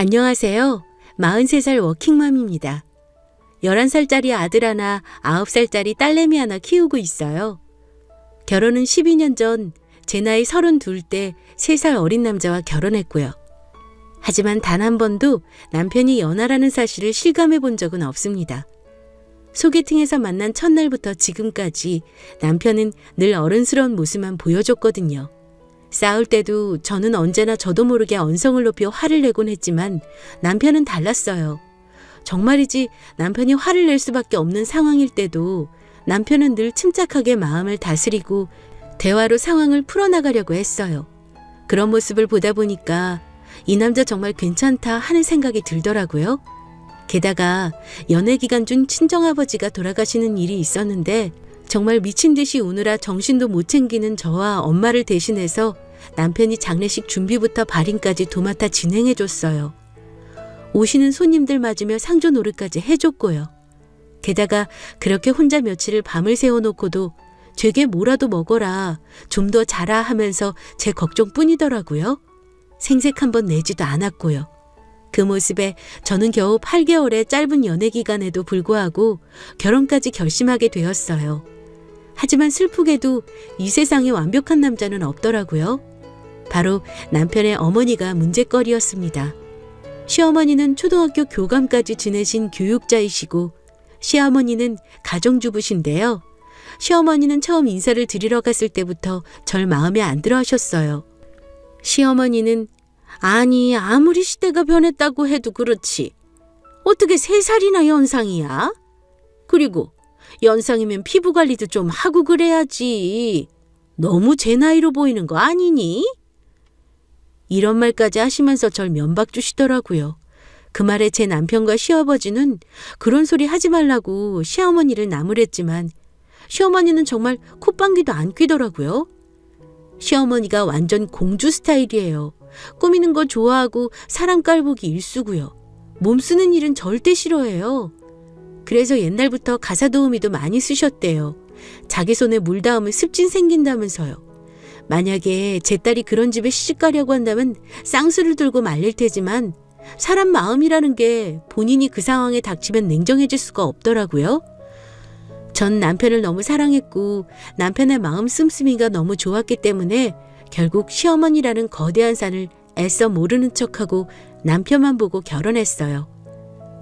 안녕하세요. 43살 워킹맘입니다. 11살짜리 아들 하나, 9살짜리 딸내미 하나 키우고 있어요. 결혼은 12년 전 제 나이 32 때 3살 어린 남자와 결혼했고요. 하지만 단 한 번도 남편이 연하라는 사실을 실감해 본 적은 없습니다. 소개팅에서 만난 첫날부터 지금까지 남편은 늘 어른스러운 모습만 보여줬거든요. 싸울 때도 저는 언제나 저도 모르게 언성을 높여 화를 내곤 했지만 남편은 달랐어요. 정말이지 남편이 화를 낼 수밖에 없는 상황일 때도 남편은 늘 침착하게 마음을 다스리고 대화로 상황을 풀어나가려고 했어요. 그런 모습을 보다 보니까 이 남자 정말 괜찮다 하는 생각이 들더라고요. 게다가 연애 기간 중 친정아버지가 돌아가시는 일이 있었는데 정말 미친 듯이 우느라 정신도 못 챙기는 저와 엄마를 대신해서 남편이 장례식 준비부터 발인까지 도맡아 진행해줬어요. 오시는 손님들 맞으며 상조 노릇까지 해줬고요. 게다가 그렇게 혼자 며칠을 밤을 새워놓고도 제게 뭐라도 먹어라, 좀 더 자라 하면서 제 걱정뿐이더라고요. 생색 한번 내지도 않았고요. 그 모습에 저는 겨우 8개월의 짧은 연애 기간에도 불구하고 결혼까지 결심하게 되었어요. 하지만 슬프게도 이 세상에 완벽한 남자는 없더라고요. 바로 남편의 어머니가 문제거리였습니다. 시어머니는 초등학교 교감까지 지내신 교육자이시고 시어머니는 가정주부신데요. 시어머니는 처음 인사를 드리러 갔을 때부터 절 마음에 안 들어 하셨어요. 시어머니는 아니 아무리 시대가 변했다고 해도 그렇지. 어떻게 3살이나 연상이야? 그리고 연상이면 피부 관리도 좀 하고 그래야지. 너무 제 나이로 보이는 거 아니니? 이런 말까지 하시면서 절 면박 주시더라고요. 그 말에 제 남편과 시아버지는 그런 소리 하지 말라고 시어머니를 나무랬지만 시어머니는 정말 콧방귀도 안 뀌더라고요. 시어머니가 완전 공주 스타일이에요. 꾸미는 거 좋아하고 사람 깔보기 일수고요. 몸 쓰는 일은 절대 싫어해요. 그래서 옛날부터 가사 도우미도 많이 쓰셨대요. 자기 손에 물 닿으면 습진 생긴다면서요. 만약에 제 딸이 그런 집에 시집가려고 한다면 쌍수를 들고 말릴 테지만 사람 마음이라는 게 본인이 그 상황에 닥치면 냉정해질 수가 없더라고요. 전 남편을 너무 사랑했고 남편의 마음 씀씀이가 너무 좋았기 때문에 결국 시어머니라는 거대한 산을 애써 모르는 척하고 남편만 보고 결혼했어요.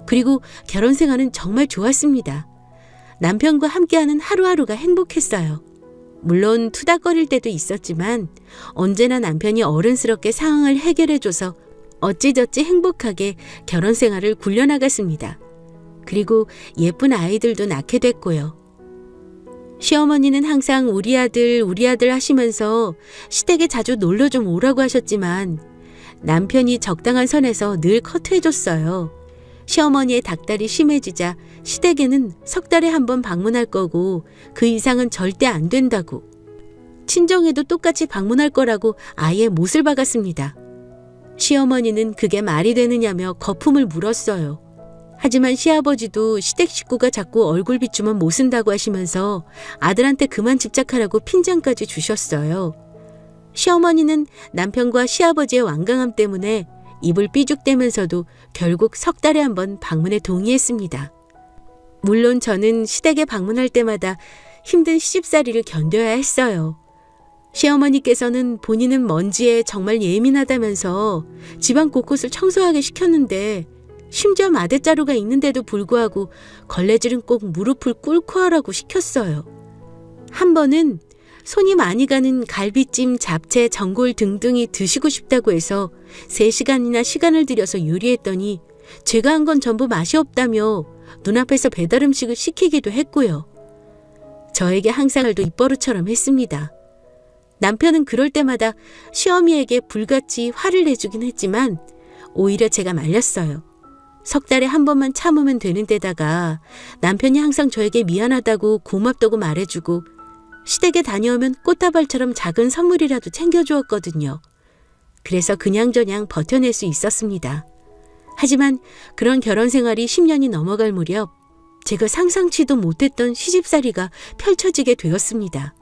그리고 결혼 생활은 정말 좋았습니다. 남편과 함께하는 하루하루가 행복했어요. 물론 투닥거릴 때도 있었지만 언제나 남편이 어른스럽게 상황을 해결해줘서 어찌저찌 행복하게 결혼 생활을 굴려나갔습니다. 그리고 예쁜 아이들도 낳게 됐고요. 시어머니는 항상 우리 아들 하시면서 시댁에 자주 놀러 좀 오라고 하셨지만 남편이 적당한 선에서 늘 커트해줬어요. 시어머니의 닭다리 심해지자 시댁에는 석 달에 한 번 방문할 거고 그 이상은 절대 안 된다고. 친정에도 똑같이 방문할 거라고 아예 못을 박았습니다. 시어머니는 그게 말이 되느냐며 거품을 물었어요. 하지만 시아버지도 시댁 식구가 자꾸 얼굴 비추면 못 쓴다고 하시면서 아들한테 그만 집착하라고 핀잔까지 주셨어요. 시어머니는 남편과 시아버지의 완강함 때문에 입을 삐죽대면서도 결국 석 달에 한 번 방문에 동의했습니다. 물론 저는 시댁에 방문할 때마다 힘든 시집살이를 견뎌야 했어요. 시어머니께서는 본인은 먼지에 정말 예민하다면서 집안 곳곳을 청소하게 시켰는데 심지어 마대자루가 있는데도 불구하고 걸레질은 꼭 무릎을 꿇고 하라고 시켰어요. 한 번은 손이 많이 가는 갈비찜, 잡채, 전골 등등이 드시고 싶다고 해서 3시간이나 시간을 들여서 요리했더니 제가 한 건 전부 맛이 없다며 눈앞에서 배달 음식을 시키기도 했고요. 저에게 항상 입버릇처럼 했습니다. 남편은 그럴 때마다 시어미에게 불같이 화를 내주긴 했지만 오히려 제가 말렸어요. 석 달에 한 번만 참으면 되는 데다가 남편이 항상 저에게 미안하다고 고맙다고 말해주고 시댁에 다녀오면 꽃다발처럼 작은 선물이라도 챙겨주었거든요. 그래서 그냥저냥 버텨낼 수 있었습니다. 하지만 그런 결혼 생활이 10년이 넘어갈 무렵 제가 상상치도 못했던 시집살이가 펼쳐지게 되었습니다.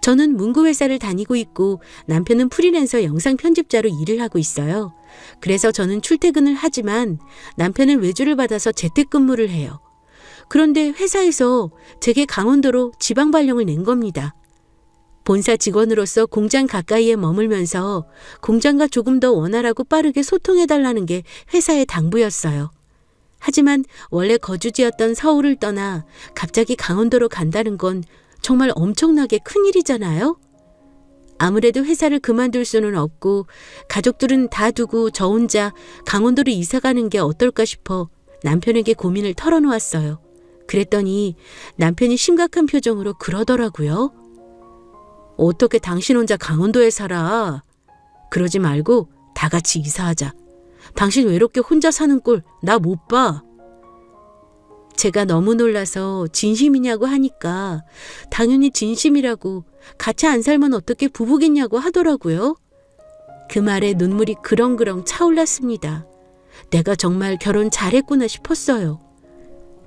저는 문구회사를 다니고 있고 남편은 프리랜서 영상 편집자로 일을 하고 있어요. 그래서 저는 출퇴근을 하지만 남편은 외주를 받아서 재택근무를 해요. 그런데 회사에서 제게 강원도로 지방 발령을 낸 겁니다. 본사 직원으로서 공장 가까이에 머물면서 공장과 조금 더 원활하고 빠르게 소통해달라는 게 회사의 당부였어요. 하지만 원래 거주지였던 서울을 떠나 갑자기 강원도로 간다는 건 정말 엄청나게 큰일이잖아요. 아무래도 회사를 그만둘 수는 없고 가족들은 다 두고 저 혼자 강원도로 이사 가는 게 어떨까 싶어 남편에게 고민을 털어놓았어요. 그랬더니 남편이 심각한 표정으로 그러더라고요. 어떻게 당신 혼자 강원도에 살아? 그러지 말고 다 같이 이사하자. 당신 외롭게 혼자 사는 꼴 나 못 봐. 제가 너무 놀라서 진심이냐고 하니까 당연히 진심이라고, 같이 안 살면 어떻게 부부겠냐고 하더라고요. 그 말에 눈물이 그렁그렁 차올랐습니다. 내가 정말 결혼 잘했구나 싶었어요.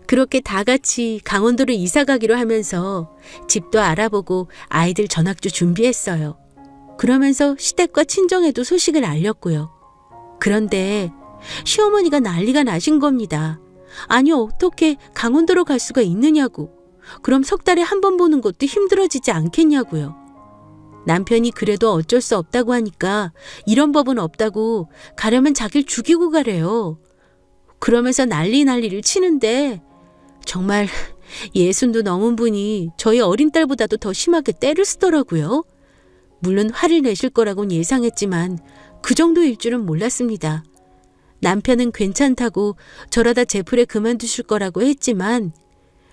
그렇게 다 같이 강원도로 이사 가기로 하면서 집도 알아보고 아이들 전학도 준비했어요. 그러면서 시댁과 친정에도 소식을 알렸고요. 그런데 시어머니가 난리가 나신 겁니다. 아니 어떻게 강원도로 갈 수가 있느냐고. 그럼 석 달에 한 번 보는 것도 힘들어지지 않겠냐고요. 남편이 그래도 어쩔 수 없다고 하니까 이런 법은 없다고 가려면 자기를 죽이고 가래요. 그러면서 난리를 치는데 정말 60도 넘은 분이 저희 어린 딸보다도 더 심하게 때를 쓰더라고요. 물론 화를 내실 거라고는 예상했지만 그 정도일 줄은 몰랐습니다. 남편은 괜찮다고 저러다 제풀에 그만두실 거라고 했지만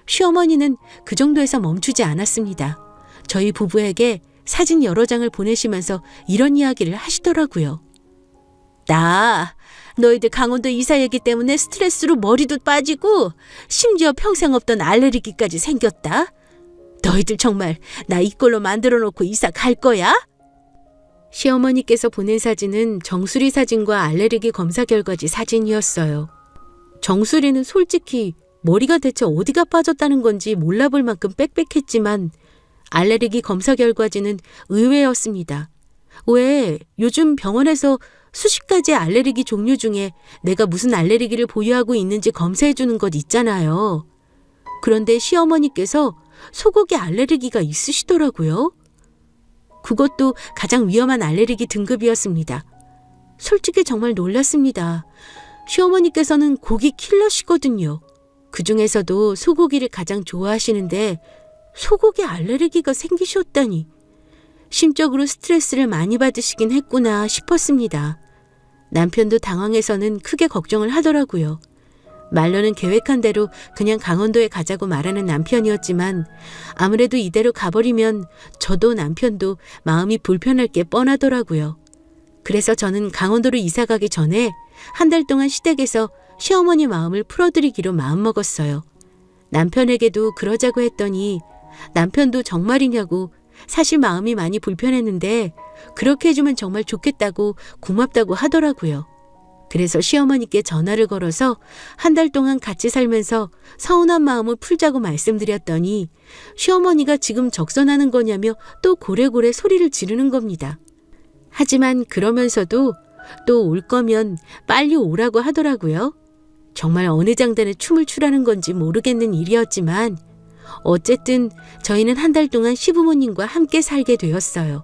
시어머니는 그 정도에서 멈추지 않았습니다. 저희 부부에게 사진 여러 장을 보내시면서 이런 이야기를 하시더라고요. 나 너희들 강원도 이사 얘기 때문에 스트레스로 머리도 빠지고 심지어 평생 없던 알레르기까지 생겼다. 너희들 정말 나 이꼴로 만들어 놓고 이사 갈 거야? 시어머니께서 보낸 사진은 정수리 사진과 알레르기 검사 결과지 사진이었어요. 정수리는 솔직히 머리가 대체 어디가 빠졌다는 건지 몰라볼 만큼 빽빽했지만 알레르기 검사 결과지는 의외였습니다. 왜 요즘 병원에서 수십 가지의 알레르기 종류 중에 내가 무슨 알레르기를 보유하고 있는지 검사해 주는 것 있잖아요. 그런데 시어머니께서 소고기 알레르기가 있으시더라고요. 그것도 가장 위험한 알레르기 등급이었습니다. 솔직히 정말 놀랐습니다. 시어머니께서는 고기 킬러시거든요. 그중에서도 소고기를 가장 좋아하시는데 소고기 알레르기가 생기셨다니. 심적으로 스트레스를 많이 받으시긴 했구나 싶었습니다. 남편도 당황해서는 크게 걱정을 하더라고요. 말로는 계획한 대로 그냥 강원도에 가자고 말하는 남편이었지만 아무래도 이대로 가버리면 저도 남편도 마음이 불편할 게 뻔하더라고요. 그래서 저는 강원도로 이사 가기 전에 한 달 동안 시댁에서 시어머니 마음을 풀어드리기로 마음먹었어요. 남편에게도 그러자고 했더니 남편도 정말이냐고, 사실 마음이 많이 불편했는데 그렇게 해주면 정말 좋겠다고 고맙다고 하더라고요. 그래서 시어머니께 전화를 걸어서 한 달 동안 같이 살면서 서운한 마음을 풀자고 말씀드렸더니 시어머니가 지금 적선하는 거냐며 또 고래고래 소리를 지르는 겁니다. 하지만 그러면서도 또 올 거면 빨리 오라고 하더라고요. 정말 어느 장단에 춤을 추라는 건지 모르겠는 일이었지만 어쨌든 저희는 한 달 동안 시부모님과 함께 살게 되었어요.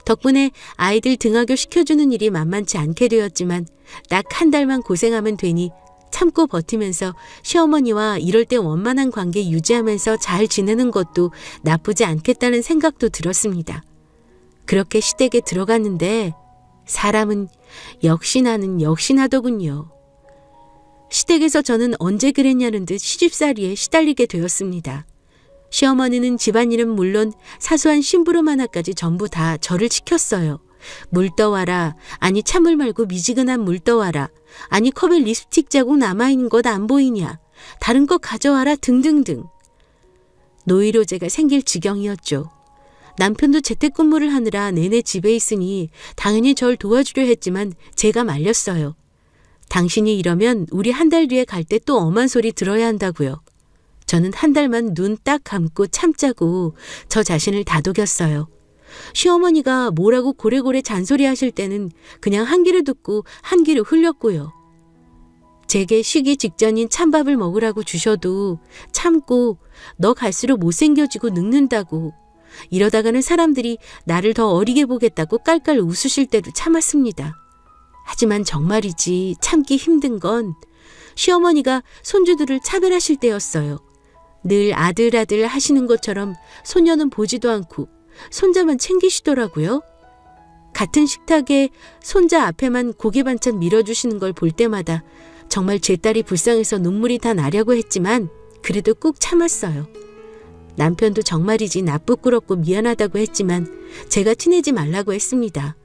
덕분에 아이들 등하교 시켜주는 일이 만만치 않게 되었지만 딱 한 달만 고생하면 되니 참고 버티면서 시어머니와 이럴 때 원만한 관계 유지하면서 잘 지내는 것도 나쁘지 않겠다는 생각도 들었습니다. 그렇게 시댁에 들어갔는데 사람은 역시나는 역시나더군요. 시댁에서 저는 언제 그랬냐는 듯 시집살이에 시달리게 되었습니다. 시어머니는 집안일은 물론 사소한 심부름 하나까지 전부 다 저를 시켰어요. 물 떠와라, 아니 찬물 말고 미지근한 물 떠와라, 아니 컵에 립스틱 자국 남아있는 것 안 보이냐, 다른 거 가져와라 등등등. 노이로제가 생길 지경이었죠. 남편도 재택근무를 하느라 내내 집에 있으니 당연히 절 도와주려 했지만 제가 말렸어요. 당신이 이러면 우리 한 달 뒤에 갈 때 또 엄한 소리 들어야 한다고요. 저는 한 달만 눈 딱 감고 참자고 저 자신을 다독였어요. 시어머니가 뭐라고 고래고래 잔소리하실 때는 그냥 한 귀로 듣고 한 귀로 흘렸고요. 제게 쉬기 직전인 찬밥을 먹으라고 주셔도 참고 너 갈수록 못생겨지고 늙는다고 이러다가는 사람들이 나를 더 어리게 보겠다고 깔깔 웃으실 때도 참았습니다. 하지만 정말이지 참기 힘든 건 시어머니가 손주들을 차별하실 때였어요. 늘 아들 하시는 것처럼 손녀는 보지도 않고 손자만 챙기시더라고요. 같은 식탁에 손자 앞에만 고기 반찬 밀어주시는 걸 볼 때마다 정말 제 딸이 불쌍해서 눈물이 다 나려고 했지만 그래도 꾹 참았어요. 남편도 정말이지 나쁘꾸럽고 미안하다고 했지만 제가 티내지 말라고 했습니다.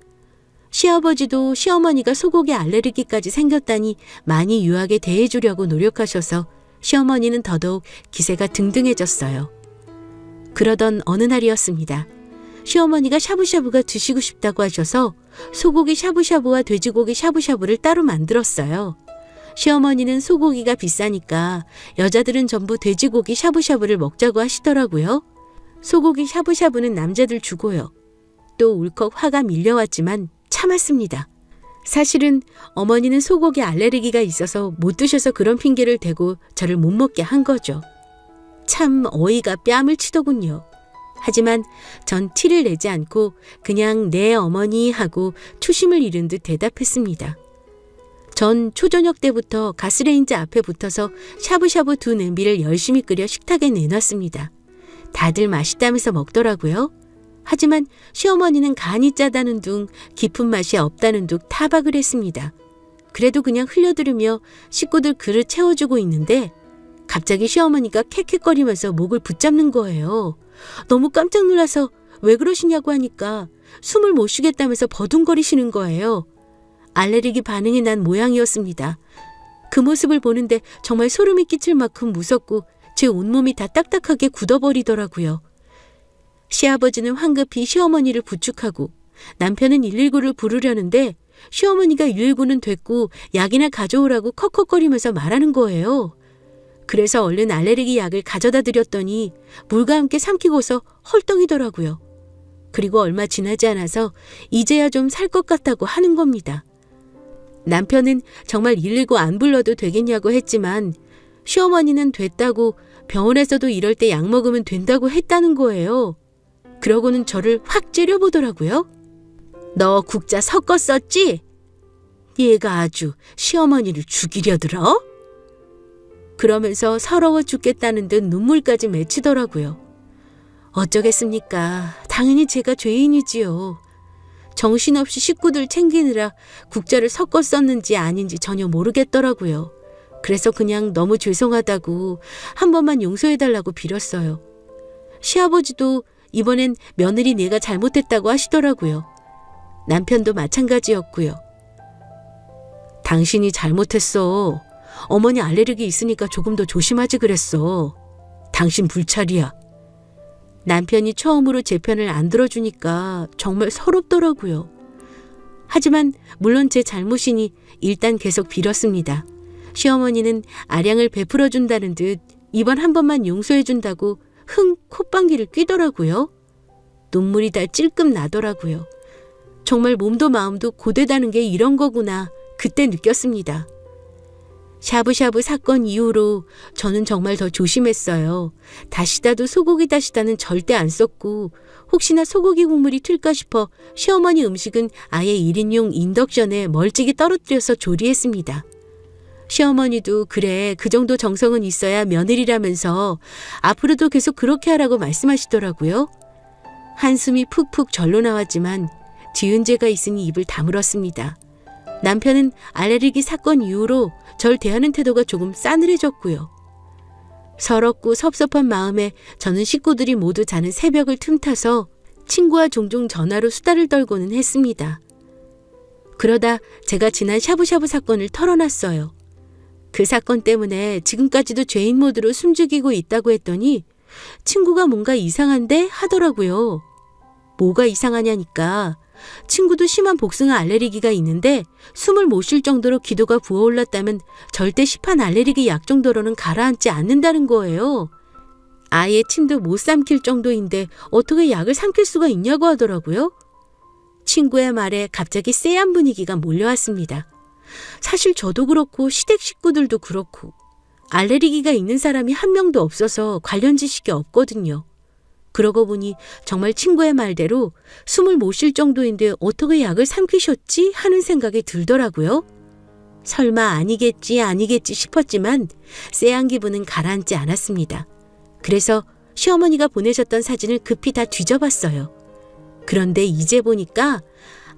시아버지도 시어머니가 소고기 알레르기까지 생겼다니 많이 유하게 대해주려고 노력하셔서 시어머니는 더더욱 기세가 등등해졌어요. 그러던 어느 날이었습니다. 시어머니가 샤브샤브가 드시고 싶다고 하셔서 소고기 샤브샤브와 돼지고기 샤브샤브를 따로 만들었어요. 시어머니는 소고기가 비싸니까 여자들은 전부 돼지고기 샤브샤브를 먹자고 하시더라고요. 소고기 샤브샤브는 남자들 주고요. 또 울컥 화가 밀려왔지만 참았습니다. 사실은 어머니는 소고기 알레르기가 있어서 못 드셔서 그런 핑계를 대고 저를 못 먹게 한 거죠. 참 어이가 뺨을 치더군요. 하지만 전 티를 내지 않고 그냥 네 어머니 하고 초심을 잃은 듯 대답했습니다. 전 초저녁 때부터 가스레인지 앞에 붙어서 샤브샤브 두 냄비를 열심히 끓여 식탁에 내놨습니다. 다들 맛있다면서 먹더라고요. 하지만 시어머니는 간이 짜다는 둥 깊은 맛이 없다는 둥 타박을 했습니다. 그래도 그냥 흘려들으며 식구들 그릇 채워주고 있는데 갑자기 시어머니가 캑캑거리면서 목을 붙잡는 거예요. 너무 깜짝 놀라서 왜 그러시냐고 하니까 숨을 못 쉬겠다면서 버둥거리시는 거예요. 알레르기 반응이 난 모양이었습니다. 그 모습을 보는데 정말 소름이 끼칠 만큼 무섭고 제 온몸이 다 딱딱하게 굳어버리더라고요. 시아버지는 황급히 시어머니를 부축하고 남편은 119를 부르려는데 시어머니가 119는 됐고 약이나 가져오라고 컥컥거리면서 말하는 거예요. 그래서 얼른 알레르기 약을 가져다 드렸더니 물과 함께 삼키고서 헐떡이더라고요. 그리고 얼마 지나지 않아서 이제야 좀 살 것 같다고 하는 겁니다. 남편은 정말 119 안 불러도 되겠냐고 했지만 시어머니는 됐다고 병원에서도 이럴 때 약 먹으면 된다고 했다는 거예요. 그러고는 저를 확 째려보더라고요. 너 국자 섞었었지? 얘가 아주 시어머니를 죽이려 들어? 그러면서 서러워 죽겠다는 듯 눈물까지 맺히더라고요. 어쩌겠습니까? 당연히 제가 죄인이지요. 정신없이 식구들 챙기느라 국자를 섞었었는지 아닌지 전혀 모르겠더라고요. 그래서 그냥 너무 죄송하다고 한 번만 용서해달라고 빌었어요. 시아버지도 이번엔 며느리 내가 잘못했다고 하시더라고요. 남편도 마찬가지였고요. 당신이 잘못했어. 어머니 알레르기 있으니까 조금 더 조심하지 그랬어. 당신 불찰이야. 남편이 처음으로 제 편을 안 들어주니까 정말 서럽더라고요. 하지만 물론 제 잘못이니 일단 계속 빌었습니다. 시어머니는 아량을 베풀어준다는 듯 이번 한 번만 용서해준다고 흥 콧방귀를 뀌더라고요. 눈물이 다 찔끔 나더라고요. 정말 몸도 마음도 고되다는 게 이런 거구나 그때 느꼈습니다. 샤브샤브 사건 이후로 저는 정말 더 조심했어요. 다시다도 소고기 다시다는 절대 안 썼고 혹시나 소고기 국물이 튈까 싶어 시어머니 음식은 아예 1인용 인덕션에 멀찍이 떨어뜨려서 조리했습니다. 시어머니도 그래 그 정도 정성은 있어야 며느리라면서 앞으로도 계속 그렇게 하라고 말씀하시더라고요. 한숨이 푹푹 절로 나왔지만 지은 죄가 있으니 입을 다물었습니다. 남편은 알레르기 사건 이후로 절 대하는 태도가 조금 싸늘해졌고요. 서럽고 섭섭한 마음에 저는 식구들이 모두 자는 새벽을 틈타서 친구와 종종 전화로 수다를 떨고는 했습니다. 그러다 제가 지난 샤브샤브 사건을 털어놨어요. 그 사건 때문에 지금까지도 죄인 모드로 숨죽이고 있다고 했더니 친구가 뭔가 이상한데 하더라고요. 뭐가 이상하냐니까 친구도 심한 복숭아 알레르기가 있는데 숨을 못 쉴 정도로 기도가 부어올랐다면 절대 시판 알레르기 약 정도로는 가라앉지 않는다는 거예요. 아예 침도 못 삼킬 정도인데 어떻게 약을 삼킬 수가 있냐고 하더라고요. 친구의 말에 갑자기 쎄한 분위기가 몰려왔습니다. 사실 저도 그렇고 시댁 식구들도 그렇고 알레르기가 있는 사람이 한 명도 없어서 관련 지식이 없거든요. 그러고 보니 정말 친구의 말대로 숨을 못 쉴 정도인데 어떻게 약을 삼키셨지 하는 생각이 들더라고요. 설마 아니겠지 싶었지만 쎄한 기분은 가라앉지 않았습니다. 그래서 시어머니가 보내셨던 사진을 급히 다 뒤져봤어요. 그런데 이제 보니까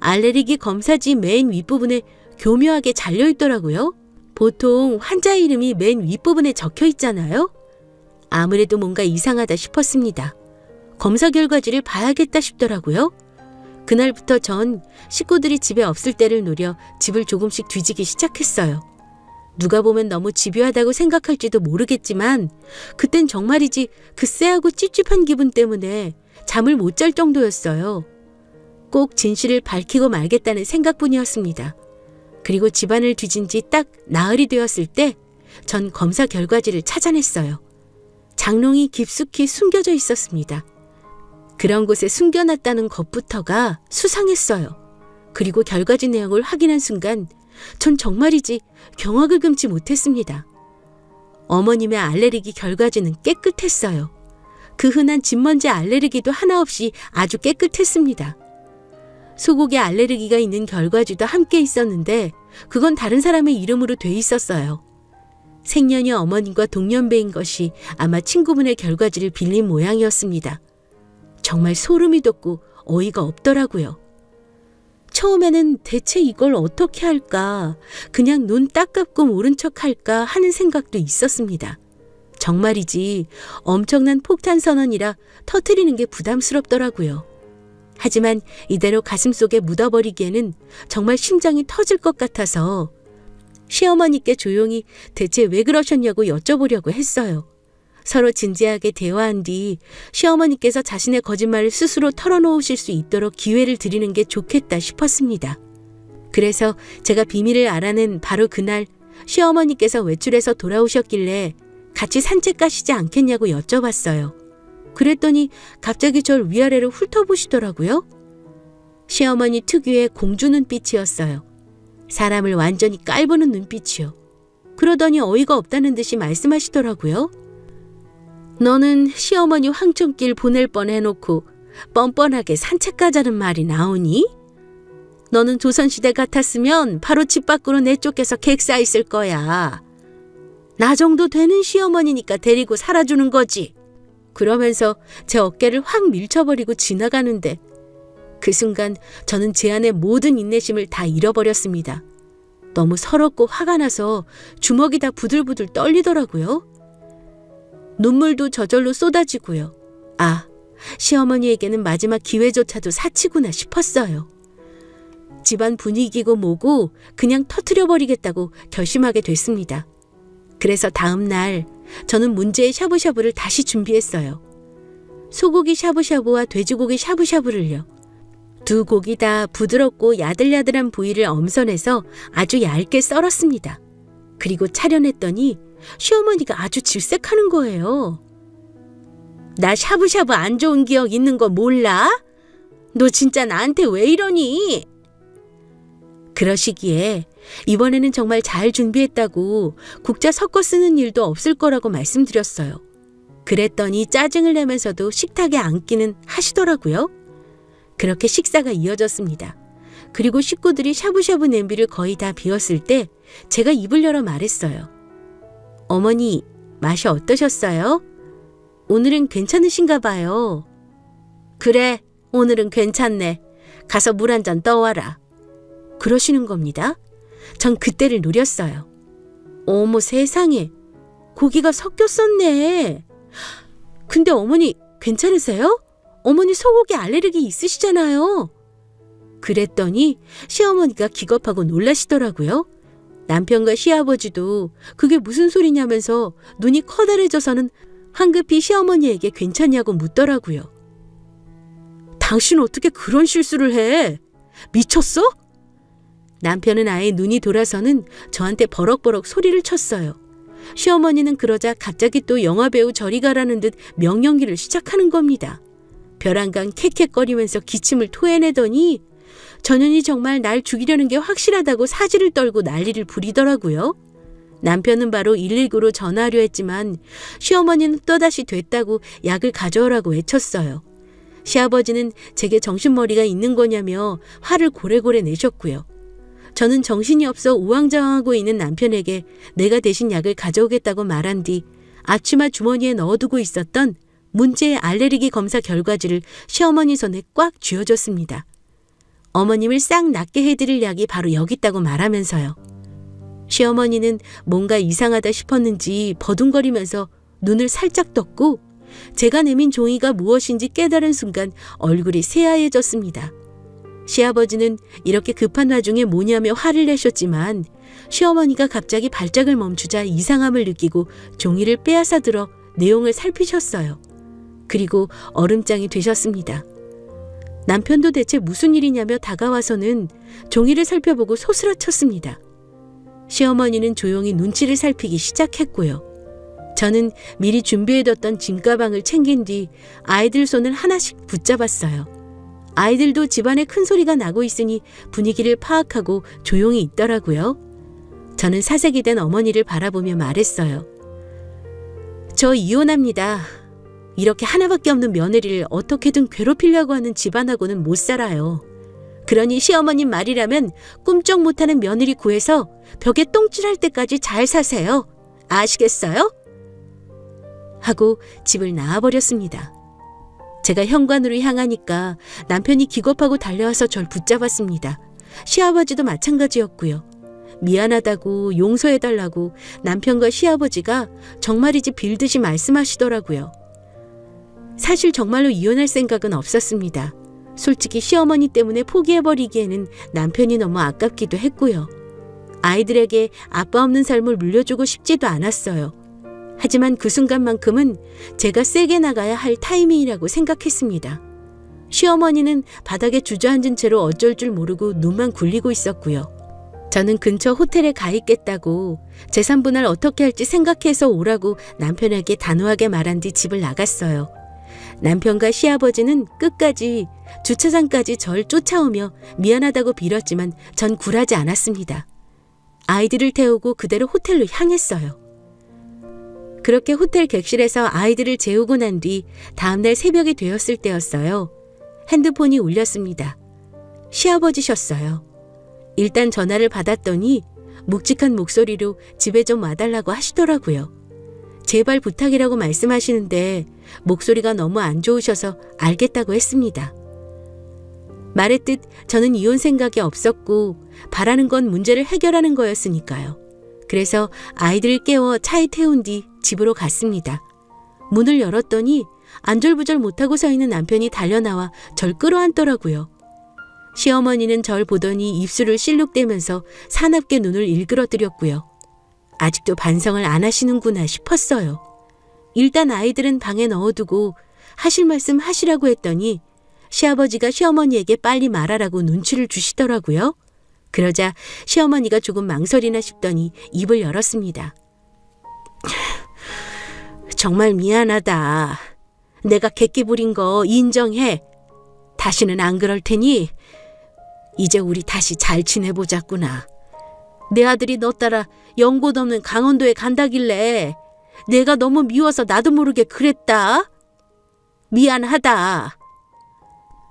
알레르기 검사지 맨 윗부분에 교묘하게 잘려있더라고요. 보통 환자 이름이 맨 윗부분에 적혀 있잖아요. 아무래도 뭔가 이상하다 싶었습니다. 검사 결과지를 봐야겠다 싶더라고요. 그날부터 전 식구들이 집에 없을 때를 노려 집을 조금씩 뒤지기 시작했어요. 누가 보면 너무 집요하다고 생각할지도 모르겠지만 그땐 정말이지 그 쎄하고 찝찝한 기분 때문에 잠을 못 잘 정도였어요. 꼭 진실을 밝히고 말겠다는 생각뿐이었습니다. 그리고 집안을 뒤진 지 딱 나흘이 되었을 때 전 검사 결과지를 찾아냈어요. 장롱이 깊숙이 숨겨져 있었습니다. 그런 곳에 숨겨놨다는 것부터가 수상했어요. 그리고 결과지 내용을 확인한 순간 전 정말이지 경악을 금치 못했습니다. 어머님의 알레르기 결과지는 깨끗했어요. 그 흔한 진먼지 알레르기도 하나 없이 아주 깨끗했습니다. 소고기 알레르기가 있는 결과지도 함께 있었는데 그건 다른 사람의 이름으로 돼 있었어요. 생년이 어머님과 동년배인 것이 아마 친구분의 결과지를 빌린 모양이었습니다. 정말 소름이 돋고 어이가 없더라고요. 처음에는 대체 이걸 어떻게 할까, 그냥 눈 딱 감고 모른 척 할까 하는 생각도 있었습니다. 정말이지 엄청난 폭탄 선언이라 터뜨리는 게 부담스럽더라고요. 하지만 이대로 가슴속에 묻어버리기에는 정말 심장이 터질 것 같아서 시어머니께 조용히 대체 왜 그러셨냐고 여쭤보려고 했어요. 서로 진지하게 대화한 뒤 시어머니께서 자신의 거짓말을 스스로 털어놓으실 수 있도록 기회를 드리는 게 좋겠다 싶었습니다. 그래서 제가 비밀을 알아낸 바로 그날 시어머니께서 외출해서 돌아오셨길래 같이 산책 가시지 않겠냐고 여쭤봤어요. 그랬더니 갑자기 절 위아래로 훑어보시더라고요. 시어머니 특유의 공주 눈빛이었어요. 사람을 완전히 깔보는 눈빛이요. 그러더니 어이가 없다는 듯이 말씀하시더라고요. 너는 시어머니 황천길 보낼 뻔해놓고 뻔뻔하게 산책 가자는 말이 나오니? 너는 조선시대 같았으면 바로 집 밖으로 내쫓겨서 객사했을 거야. 나 정도 되는 시어머니니까 데리고 살아주는 거지. 그러면서 제 어깨를 확 밀쳐버리고 지나가는데 그 순간 저는 제 안의 모든 인내심을 다 잃어버렸습니다. 너무 서럽고 화가 나서 주먹이 다 부들부들 떨리더라고요. 눈물도 저절로 쏟아지고요. 아, 시어머니에게는 마지막 기회조차도 사치구나 싶었어요. 집안 분위기고 뭐고 그냥 터트려버리겠다고 결심하게 됐습니다. 그래서 다음 날 저는 문제의 샤브샤브를 다시 준비했어요. 소고기 샤브샤브와 돼지고기 샤브샤브를요. 두 고기 다 부드럽고 야들야들한 부위를 엄선해서 아주 얇게 썰었습니다. 그리고 차려냈더니 시어머니가 아주 질색하는 거예요. 나 샤브샤브 안 좋은 기억 있는 거 몰라? 너 진짜 나한테 왜 이러니? 그러시기에 이번에는 정말 잘 준비했다고 국자 섞어 쓰는 일도 없을 거라고 말씀드렸어요. 그랬더니 짜증을 내면서도 식탁에 앉기는 하시더라고요. 그렇게 식사가 이어졌습니다. 그리고 식구들이 샤브샤브 냄비를 거의 다 비웠을 때 제가 입을 열어 말했어요. 어머니, 맛이 어떠셨어요? 오늘은 괜찮으신가 봐요. 그래, 오늘은 괜찮네. 가서 물 한 잔 떠와라. 그러시는 겁니다. 전 그때를 노렸어요. 어머 세상에, 고기가 섞였었네. 근데 어머니 괜찮으세요? 어머니 소고기 알레르기 있으시잖아요. 그랬더니 시어머니가 기겁하고 놀라시더라고요. 남편과 시아버지도 그게 무슨 소리냐면서 눈이 커다래져서는 황급히 시어머니에게 괜찮냐고 묻더라고요. 당신 어떻게 그런 실수를 해? 미쳤어? 남편은 아예 눈이 돌아서는 저한테 버럭버럭 소리를 쳤어요. 시어머니는 그러자 갑자기 또 영화배우 저리 가라는 듯 명령기를 시작하는 겁니다. 벼랑간 캑캑거리면서 기침을 토해내더니 전현이 정말 날 죽이려는 게 확실하다고 사지를 떨고 난리를 부리더라고요. 남편은 바로 119로 전화하려 했지만 시어머니는 또다시 됐다고 약을 가져오라고 외쳤어요. 시아버지는 제게 정신머리가 있는 거냐며 화를 고래고래 내셨고요. 저는 정신이 없어 우왕좌왕하고 있는 남편에게 내가 대신 약을 가져오겠다고 말한 뒤 앞치마 주머니에 넣어두고 있었던 문제의 알레르기 검사 결과지를 시어머니 손에 꽉 쥐어줬습니다. 어머님을 싹 낫게 해드릴 약이 바로 여기 있다고 말하면서요. 시어머니는 뭔가 이상하다 싶었는지 버둥거리면서 눈을 살짝 떴고 제가 내민 종이가 무엇인지 깨달은 순간 얼굴이 새하얘졌습니다. 시아버지는 이렇게 급한 와중에 뭐냐며 화를 내셨지만 시어머니가 갑자기 발작을 멈추자 이상함을 느끼고 종이를 빼앗아 들어 내용을 살피셨어요. 그리고 얼음장이 되셨습니다. 남편도 대체 무슨 일이냐며 다가와서는 종이를 살펴보고 소스라쳤습니다. 시어머니는 조용히 눈치를 살피기 시작했고요. 저는 미리 준비해뒀던 짐가방을 챙긴 뒤 아이들 손을 하나씩 붙잡았어요. 아이들도 집안에 큰 소리가 나고 있으니 분위기를 파악하고 조용히 있더라고요. 저는 사색이 된 어머니를 바라보며 말했어요. 저 이혼합니다. 이렇게 하나밖에 없는 며느리를 어떻게든 괴롭히려고 하는 집안하고는 못 살아요. 그러니 시어머님 말이라면 꿈쩍 못하는 며느리 구해서 벽에 똥칠할 때까지 잘 사세요. 아시겠어요? 하고 집을 나와버렸습니다. 제가 현관으로 향하니까 남편이 기겁하고 달려와서 절 붙잡았습니다. 시아버지도 마찬가지였고요. 미안하다고 용서해달라고 남편과 시아버지가 정말이지 빌듯이 말씀하시더라고요. 사실 정말로 이혼할 생각은 없었습니다. 솔직히 시어머니 때문에 포기해버리기에는 남편이 너무 아깝기도 했고요. 아이들에게 아빠 없는 삶을 물려주고 싶지도 않았어요. 하지만 그 순간만큼은 제가 세게 나가야 할 타이밍이라고 생각했습니다. 시어머니는 바닥에 주저앉은 채로 어쩔 줄 모르고 눈만 굴리고 있었고요. 저는 근처 호텔에 가 있겠다고 재산 분할 어떻게 할지 생각해서 오라고 남편에게 단호하게 말한 뒤 집을 나갔어요. 남편과 시아버지는 끝까지 주차장까지 절 쫓아오며 미안하다고 빌었지만 전 굴하지 않았습니다. 아이들을 태우고 그대로 호텔로 향했어요. 그렇게 호텔 객실에서 아이들을 재우고 난 뒤 다음날 새벽이 되었을 때였어요. 핸드폰이 울렸습니다. 시아버지셨어요. 일단 전화를 받았더니 묵직한 목소리로 집에 좀 와달라고 하시더라고요. 제발 부탁이라고 말씀하시는데 목소리가 너무 안 좋으셔서 알겠다고 했습니다. 말했듯 저는 이혼 생각이 없었고 바라는 건 문제를 해결하는 거였으니까요. 그래서 아이들을 깨워 차에 태운 뒤 집으로 갔습니다. 문을 열었더니 안절부절 못하고 서 있는 남편이 달려나와 절 끌어안더라고요. 시어머니는 절 보더니 입술을 실룩대면서 사납게 눈을 일그러뜨렸고요. 아직도 반성을 안 하시는구나 싶었어요. 일단 아이들은 방에 넣어두고 하실 말씀 하시라고 했더니 시아버지가 시어머니에게 빨리 말하라고 눈치를 주시더라고요. 그러자 시어머니가 조금 망설이나 싶더니 입을 열었습니다. 정말 미안하다. 내가 객기 부린 거 인정해. 다시는 안 그럴 테니 이제 우리 다시 잘 지내보자꾸나. 내 아들이 너 따라 연고도 없는 강원도에 간다길래 내가 너무 미워서 나도 모르게 그랬다. 미안하다.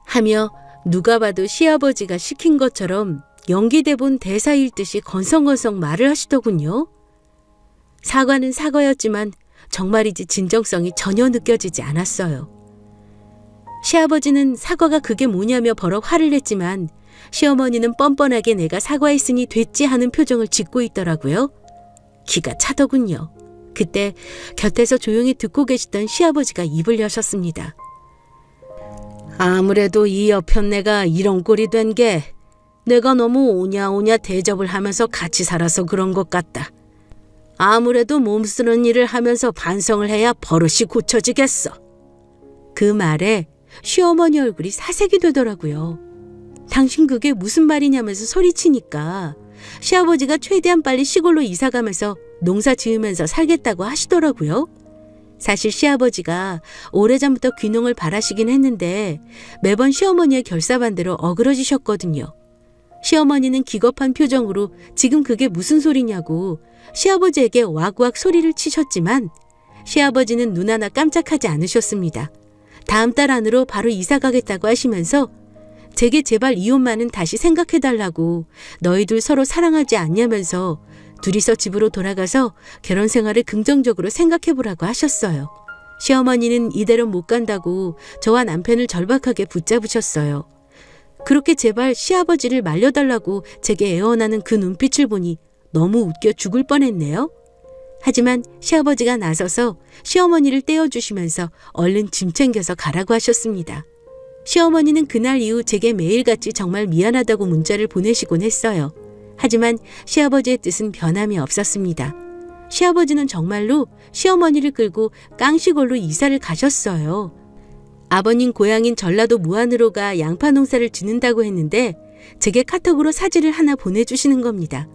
하며 누가 봐도 시아버지가 시킨 것처럼 연기대본 대사 읽듯이 건성건성 말을 하시더군요. 사과는 사과였지만 정말이지 진정성이 전혀 느껴지지 않았어요. 시아버지는 사과가 그게 뭐냐며 버럭 화를 냈지만 시어머니는 뻔뻔하게 내가 사과했으니 됐지 하는 표정을 짓고 있더라고요. 기가 차더군요. 그때 곁에서 조용히 듣고 계시던 시아버지가 입을 여셨습니다. 아무래도 이 여편네가 이런 꼴이 된 게 내가 너무 오냐오냐 대접을 하면서 같이 살아서 그런 것 같다. 아무래도 몸쓰는 일을 하면서 반성을 해야 버릇이 고쳐지겠어. 그 말에 시어머니 얼굴이 사색이 되더라고요. 당신 그게 무슨 말이냐면서 소리치니까 시아버지가 최대한 빨리 시골로 이사가면서 농사 지으면서 살겠다고 하시더라고요. 사실 시아버지가 오래전부터 귀농을 바라시긴 했는데 매번 시어머니의 결사반대로 어그러지셨거든요. 시어머니는 기겁한 표정으로 지금 그게 무슨 소리냐고 시아버지에게 와구와구 소리를 치셨지만 시아버지는 눈 하나 깜짝하지 않으셨습니다. 다음 달 안으로 바로 이사 가겠다고 하시면서 제게 제발 이혼만은 다시 생각해달라고 너희들 서로 사랑하지 않냐면서 둘이서 집으로 돌아가서 결혼 생활을 긍정적으로 생각해보라고 하셨어요. 시어머니는 이대로 못 간다고 저와 남편을 절박하게 붙잡으셨어요. 그렇게 제발 시아버지를 말려달라고 제게 애원하는 그 눈빛을 보니 너무 웃겨 죽을 뻔했네요. 하지만 시아버지가 나서서 시어머니를 떼어주시면서 얼른 짐 챙겨서 가라고 하셨습니다. 시어머니는 그날 이후 제게 매일같이 정말 미안하다고 문자를 보내시곤 했어요. 하지만 시아버지의 뜻은 변함이 없었습니다. 시아버지는 정말로 시어머니를 끌고 깡시골로 이사를 가셨어요. 아버님 고향인 전라도 무안으로 가 양파 농사를 짓는다고 했는데 제게 카톡으로 사진을 하나 보내주시는 겁니다.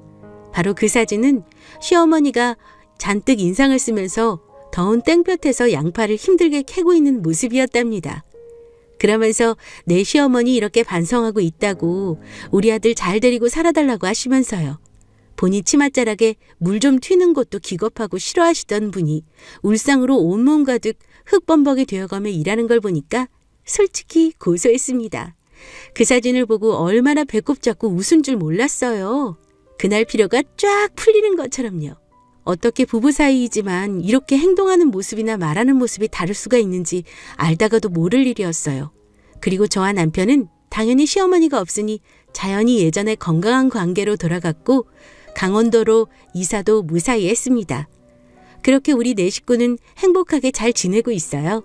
바로 그 사진은 시어머니가 잔뜩 인상을 쓰면서 더운 땡볕에서 양파를 힘들게 캐고 있는 모습이었답니다. 그러면서 내 시어머니 이렇게 반성하고 있다고 우리 아들 잘 데리고 살아달라고 하시면서요. 본이 치맛자락에 물 좀 튀는 것도 기겁하고 싫어하시던 분이 울상으로 온몸 가득 흙범벅이 되어가며 일하는 걸 보니까 솔직히 고소했습니다. 그 사진을 보고 얼마나 배꼽 잡고 웃은 줄 몰랐어요. 그날 피로가 쫙 풀리는 것처럼요. 어떻게 부부 사이이지만 이렇게 행동하는 모습이나 말하는 모습이 다를 수가 있는지 알다가도 모를 일이었어요. 그리고 저와 남편은 당연히 시어머니가 없으니 자연히 예전의 건강한 관계로 돌아갔고 강원도로 이사도 무사히 했습니다. 그렇게 우리 네 식구는 행복하게 잘 지내고 있어요.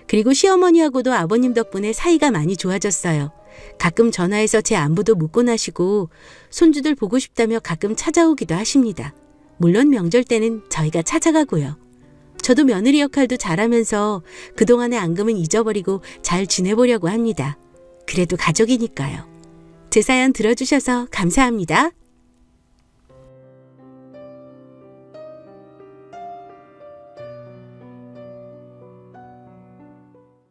그리고 시어머니하고도 아버님 덕분에 사이가 많이 좋아졌어요. 가끔 전화해서 제 안부도 묻곤 하시고 손주들 보고 싶다며 가끔 찾아오기도 하십니다. 물론 명절 때는 저희가 찾아가고요. 저도 며느리 역할도 잘하면서 그동안의 앙금은 잊어버리고 잘 지내보려고 합니다. 그래도 가족이니까요. 제 사연 들어주셔서 감사합니다.